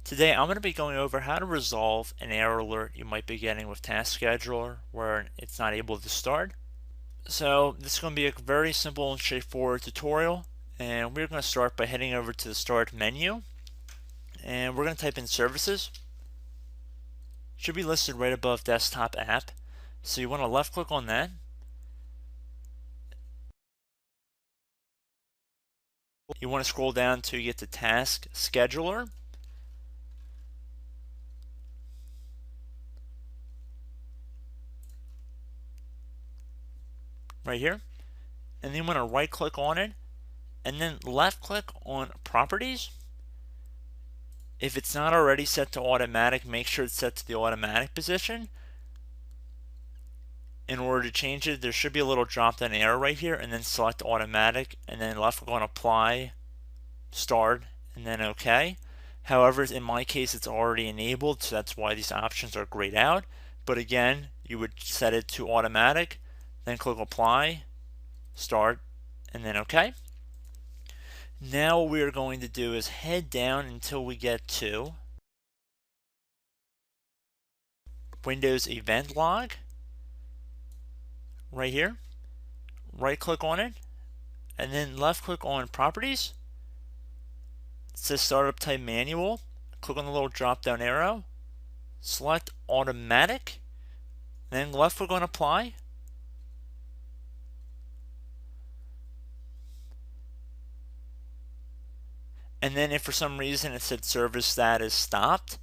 Today I'm going to be going over how to resolve an error alert you might be getting with Task Scheduler where it's not able to start. So this is going to be a very simple and straightforward tutorial, and we're going to start by heading over to the Start menu, and we're going to type in Services. It should be listed right above Desktop App. So you want to left click on that. You want to scroll down till you get to Task Scheduler. Right here. And then you want to right click on it and then left click on Properties. If it's not already set to automatic, make sure it's set to the automatic position. In order to change it, there should be a little drop down arrow right here, and then select automatic, and then left click on apply, start, and then OK. However, in my case, it's already enabled, so that's why these options are grayed out. But again, you would set it to automatic, then click apply, start, and then OK. Now what we are going to do is head down until we get to Windows Event Log. Right here, right click on it, and then left click on Properties. It says Startup Type Manual. Click on the little drop down arrow, select Automatic, then left click on Apply. And then if for some reason it said service status stopped,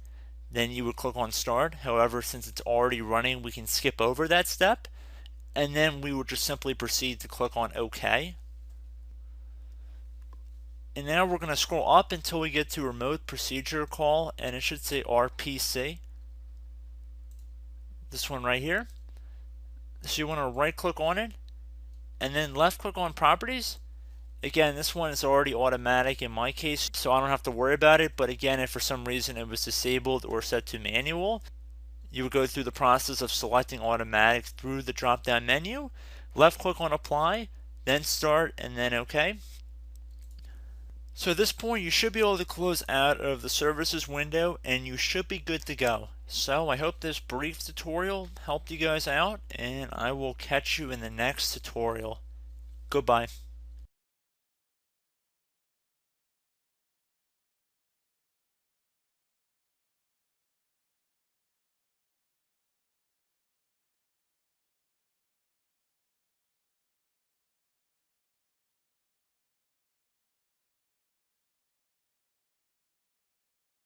then you would click on Start. However, since it's already running, we can skip over that step, and then we would just simply proceed to click on OK. And now we're going to scroll up until we get to Remote Procedure Call, and it should say RPC. This one right here. So you want to right click on it, and then left click on Properties. Again, this one is already automatic in my case, so I don't have to worry about it. But again, if for some reason it was disabled or set to manual, you would go through the process of selecting automatic through the drop down menu, left click on apply, then start, and then OK. So at this point you should be able to close out of the services window and you should be good to go. So I hope this brief tutorial helped you guys out, and I will catch you in the next tutorial. Goodbye.